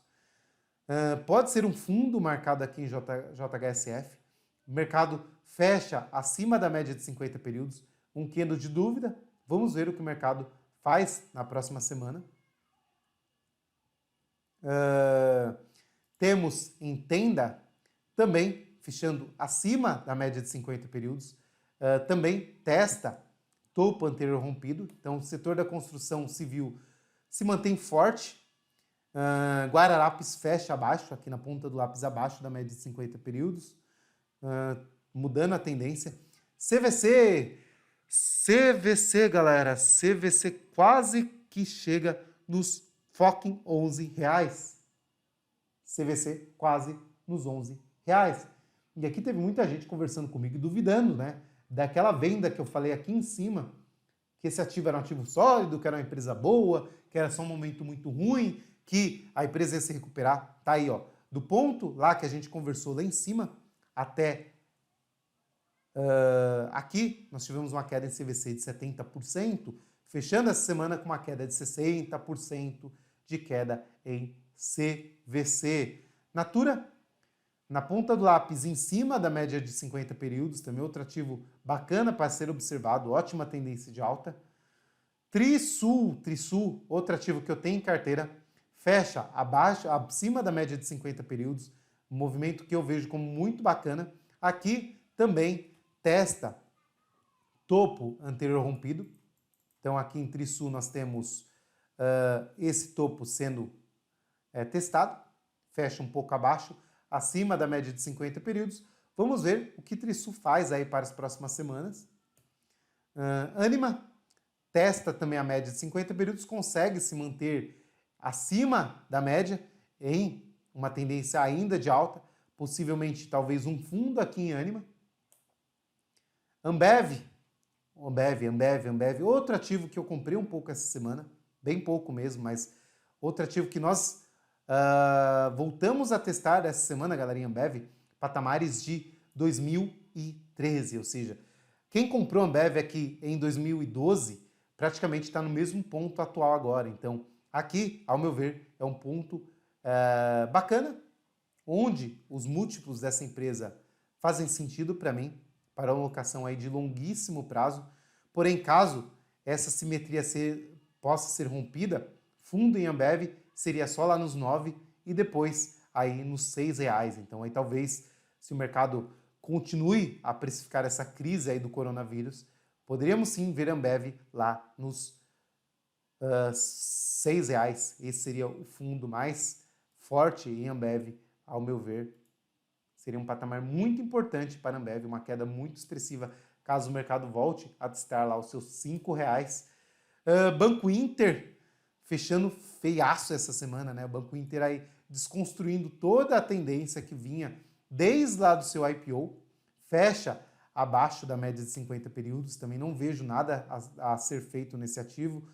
Pode ser um fundo marcado aqui em JHSF. O mercado fecha acima da média de 50 períodos. Um candle de dúvida. Vamos ver o que o mercado faz na próxima semana. Temos em Tenda também fechando acima da média de 50 períodos. Também testa topo anterior rompido. Então, o setor da construção civil se mantém forte. Guararapes fecha abaixo, aqui na ponta do lápis abaixo da média de 50 períodos. Mudando a tendência. CVC, galera. CVC quase que chega nos fucking R$11. CVC quase nos R$11. E aqui teve muita gente conversando comigo e duvidando, né? Daquela venda que eu falei aqui em cima, que esse ativo era um ativo sólido, que era uma empresa boa, que era só um momento muito ruim, que a empresa ia se recuperar. Tá aí, ó. Do ponto lá que a gente conversou lá em cima até aqui, nós tivemos uma queda em CVC de 70%, fechando essa semana com uma queda de 60% de queda em CVC. Natura, na ponta do lápis, em cima da média de 50 períodos, também outro ativo bacana para ser observado, ótima tendência de alta. Trisul, outro ativo que eu tenho em carteira, fecha abaixo, acima da média de 50 períodos, um movimento que eu vejo como muito bacana. Aqui também testa topo anterior rompido. Então aqui em Trisul nós temos esse topo sendo testado, fecha um pouco abaixo, acima da média de 50 períodos. Vamos ver o que Trisul faz aí para as próximas semanas. Anima testa também a média de 50 períodos, consegue se manter acima da média em uma tendência ainda de alta, possivelmente talvez um fundo aqui em Anima. Ambev, outro ativo que eu comprei um pouco essa semana, bem pouco mesmo, mas outro ativo que nós voltamos a testar essa semana, galerinha. Ambev, patamares de 2013, ou seja, quem comprou Ambev aqui em 2012 praticamente está no mesmo ponto atual agora. Então, aqui, ao meu ver, é um ponto bacana, onde os múltiplos dessa empresa fazem sentido para mim, para uma alocação aí de longuíssimo prazo. Porém, caso essa simetria possa ser rompida, fundo em Ambev seria só lá nos 9 e depois aí nos R$6. Então, aí talvez, se o mercado continue a precificar essa crise aí do coronavírus, poderíamos sim ver Ambev lá nos R$ 6. Esse seria o fundo mais forte em Ambev, ao meu ver. Seria um patamar muito importante para a Ambev, uma queda muito expressiva, caso o mercado volte a testar lá os seus R$ 5. Banco Inter fechando feiaço essa semana, né? O Banco Inter aí desconstruindo toda a tendência que vinha desde lá do seu IPO, fecha abaixo da média de 50 períodos, também não vejo nada a ser feito nesse ativo.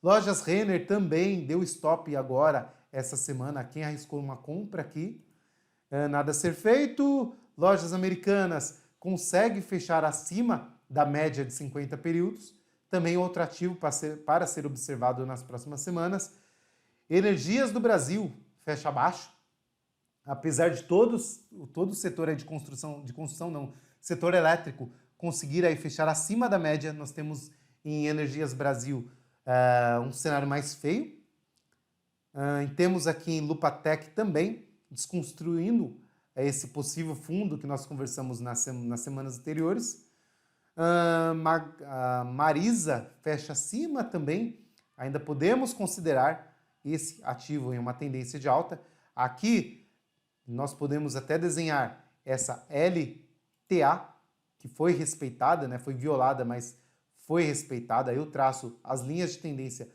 Lojas Renner também deu stop agora essa semana, quem arriscou uma compra aqui, nada a ser feito. Lojas Americanas consegue fechar acima da média de 50 períodos, também outro ativo para ser observado nas próximas semanas. Energias do Brasil fecha abaixo, apesar de todo o setor de construção não, setor elétrico conseguir aí fechar acima da média. Nós temos em Energias Brasil um cenário mais feio. Temos aqui em Lupatec também desconstruindo esse possível fundo que nós conversamos nas semanas anteriores. Marisa fecha acima também, ainda podemos considerar esse ativo em uma tendência de alta. Aqui nós podemos até desenhar essa LTA, que foi respeitada, né? Foi violada, mas foi respeitada. Eu traço as linhas de tendência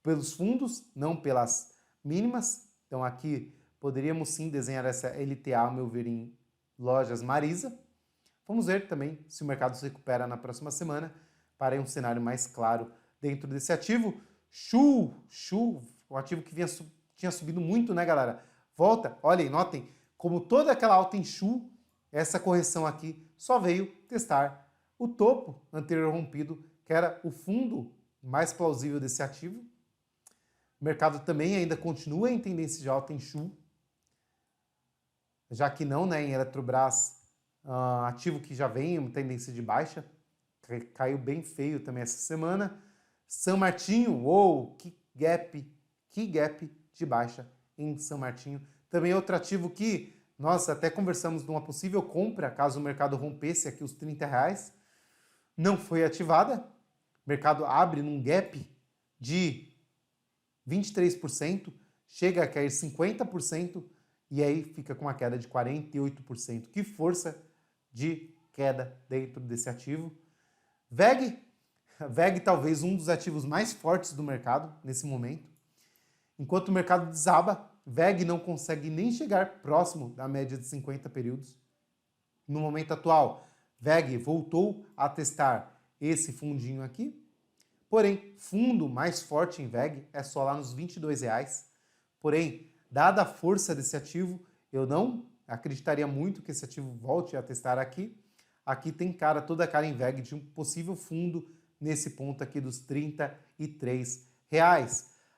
pelos fundos, não pelas mínimas. Então aqui poderíamos sim desenhar essa LTA, ao meu ver, em Lojas Marisa. Vamos ver também se o mercado se recupera na próxima semana para um cenário mais claro dentro desse ativo. Chu, um ativo que tinha subido muito, né, galera? Volta, olhem, notem, como toda aquela alta em Chu, essa correção aqui só veio testar o topo anterior rompido, que era o fundo mais plausível desse ativo. O mercado também ainda continua em tendência de alta em Chu, já que não, né, em Eletrobras, ativo que já vem em tendência de baixa, caiu bem feio também essa semana. São Martinho, que gap de baixa em São Martinho. Também outro ativo que nós até conversamos de uma possível compra, caso o mercado rompesse aqui os R$ 30, não foi ativada. O mercado abre num gap de 23%, chega a cair 50%, e aí fica com uma queda de 48%. Que força de queda dentro desse ativo. VEG talvez um dos ativos mais fortes do mercado nesse momento. Enquanto o mercado desaba, VEG não consegue nem chegar próximo da média de 50 períodos. No momento atual, VEG voltou a testar esse fundinho aqui. Porém, fundo mais forte em VEG é só lá nos R$ 22. Porém, dada a força desse ativo, eu não acreditaria muito que esse ativo volte a testar aqui. Aqui tem toda a cara em VEG de um possível fundo nesse ponto aqui dos R$ 33.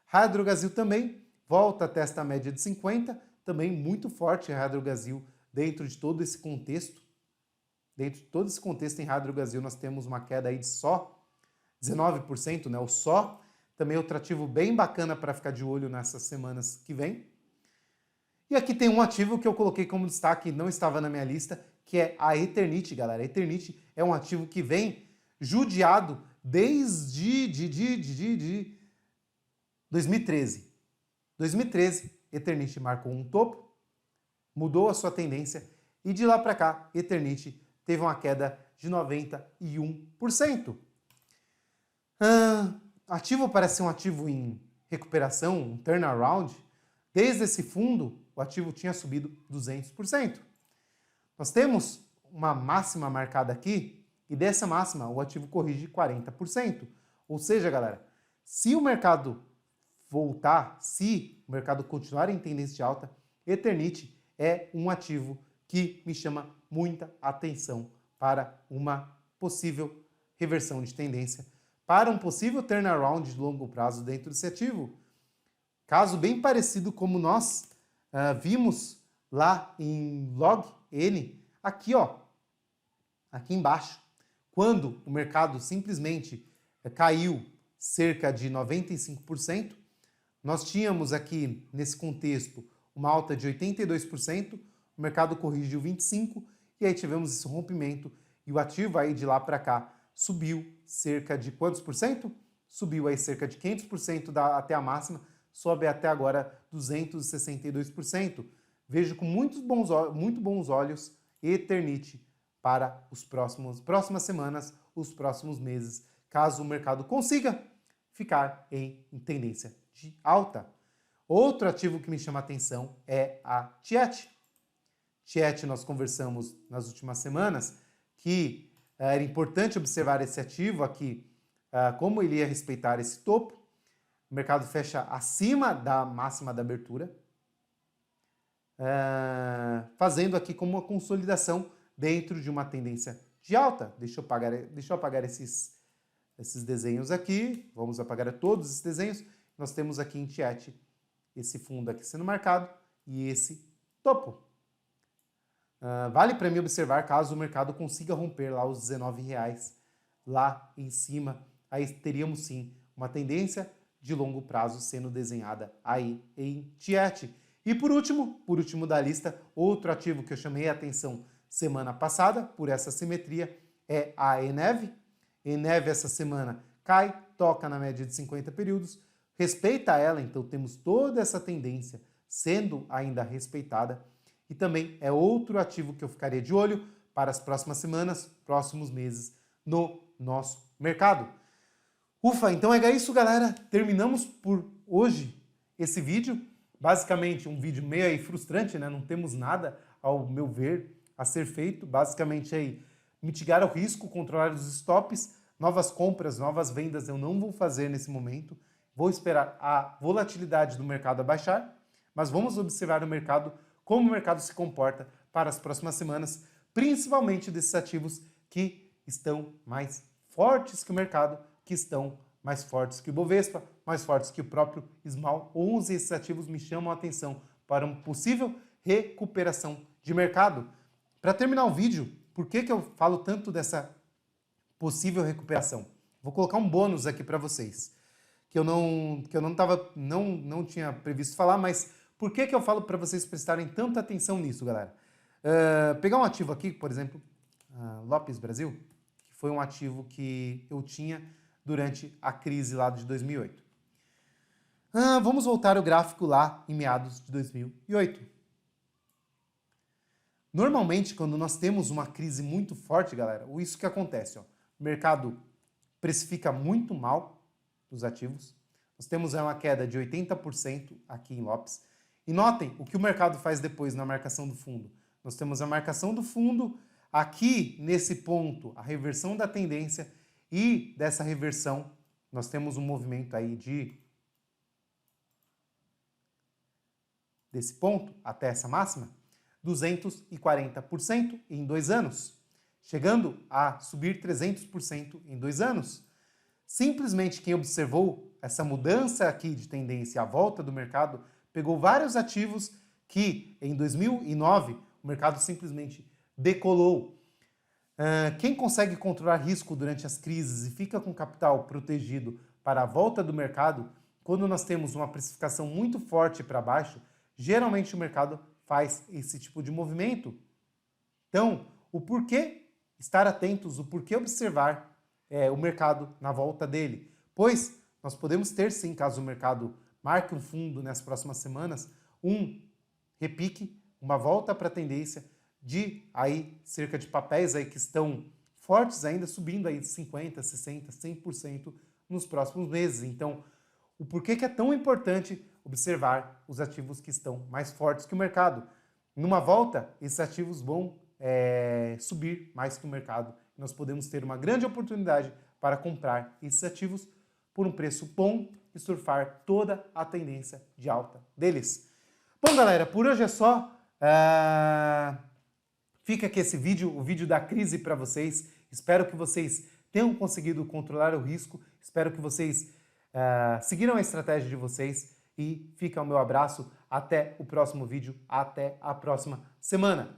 Raia Drogasil também volta a testar a média de 50, também muito forte a Raia Drogasil dentro de todo esse contexto. Dentro de todo esse contexto em Raia Drogasil nós temos uma queda aí de só 19%, né? O só, também outro ativo bem bacana para ficar de olho nessas semanas que vem. E aqui tem um ativo que eu coloquei como destaque, não estava na minha lista, que é a Eternit, galera. A Eternit é um ativo que vem judiado desde 2013. 2013, Eternit marcou um topo, mudou a sua tendência e de lá para cá, Eternit teve uma queda de 91%. Ativo parece ser um ativo em recuperação, um turnaround. Desde esse fundo, o ativo tinha subido 200%. Nós temos uma máxima marcada aqui e dessa máxima o ativo corrige 40%. Ou seja, galera, se o mercado voltar, se o mercado continuar em tendência de alta, Eternit é um ativo que me chama muita atenção para uma possível reversão de tendência, para um possível turnaround de longo prazo dentro desse ativo. Caso bem parecido como nós vimos lá em LogN, aqui embaixo, quando o mercado simplesmente caiu cerca de 95%, nós tínhamos aqui nesse contexto uma alta de 82%, o mercado corrigiu 25% e aí tivemos esse rompimento e o ativo aí de lá para cá subiu cerca de quantos por cento? subiu aí cerca de 500% até a máxima, sobe até agora 262%. Vejo com muito bons olhos Eternit para os próximas semanas, os próximos meses, caso o mercado consiga ficar em tendência de alta. Outro ativo que me chama a atenção é a Tiet. Tiet, nós conversamos nas últimas semanas que era importante observar esse ativo aqui, como ele ia respeitar esse topo. O mercado fecha acima da máxima da abertura, fazendo aqui como uma consolidação dentro de uma tendência de alta. Deixa eu apagar esses desenhos aqui. Vamos apagar todos esses desenhos. Nós temos aqui em Tiet esse fundo aqui sendo marcado e esse topo. Vale para mim observar caso o mercado consiga romper lá os R$19 lá em cima. Aí teríamos sim uma tendência de longo prazo sendo desenhada aí em Tiet. E por último da lista, outro ativo que eu chamei a atenção semana passada por essa simetria é a Enev. Enev essa semana cai, toca na média de 50 períodos, respeita ela, então temos toda essa tendência sendo ainda respeitada. E também é outro ativo que eu ficaria de olho para as próximas semanas, próximos meses no nosso mercado. Ufa, então é isso, galera. Terminamos por hoje esse vídeo. Basicamente um vídeo meio aí frustrante, né? Não temos nada, ao meu ver, a ser feito. Basicamente aí mitigar o risco, controlar os stops, novas compras, novas vendas eu não vou fazer nesse momento. Vou esperar a volatilidade do mercado abaixar, mas vamos observar o mercado, como o mercado se comporta para as próximas semanas, principalmente desses ativos que estão mais fortes que o mercado, que estão mais fortes que o Bovespa, mais fortes que o próprio Small 11. Esses ativos me chamam a atenção para uma possível recuperação de mercado. Para terminar o vídeo, por que eu falo tanto dessa possível recuperação? Vou colocar um bônus aqui para vocês, que eu não tinha previsto falar, mas por que eu falo para vocês prestarem tanta atenção nisso, galera? Pegar um ativo aqui, por exemplo, Lopes Brasil, que foi um ativo que eu tinha durante a crise lá de 2008. Vamos voltar o gráfico lá em meados de 2008. Normalmente, quando nós temos uma crise muito forte, galera, isso que acontece, ó, o mercado precifica muito mal os ativos. Nós temos uma queda de 80% aqui em Lopes. E notem o que o mercado faz depois na marcação do fundo. Nós temos a marcação do fundo, aqui nesse ponto, a reversão da tendência, e dessa reversão nós temos um movimento aí desse ponto até essa máxima, 240% em 2 anos, chegando a subir 300% em 2 anos. Simplesmente quem observou essa mudança aqui de tendência à volta do mercado, pegou vários ativos que em 2009 o mercado simplesmente decolou. Quem consegue controlar risco durante as crises e fica com capital protegido para a volta do mercado, quando nós temos uma precificação muito forte para baixo, geralmente o mercado faz esse tipo de movimento. Então, o porquê estar atentos, o porquê observar o mercado na volta dele? Pois nós podemos ter sim, caso o mercado marque um fundo nas próximas semanas, um repique, uma volta para a tendência de aí cerca de papéis aí que estão fortes ainda, subindo aí 50%, 60%, 100% nos próximos meses. Então, o porquê que é tão importante observar os ativos que estão mais fortes que o mercado. Numa volta, esses ativos vão subir mais que o mercado. Nós podemos ter uma grande oportunidade para comprar esses ativos por um preço bom e surfar toda a tendência de alta deles. Bom, galera, por hoje é só. Fica aqui esse vídeo, o vídeo da crise para vocês. Espero que vocês tenham conseguido controlar o risco. Espero que vocês seguiram a estratégia de vocês. E fica o meu abraço. Até o próximo vídeo. Até a próxima semana.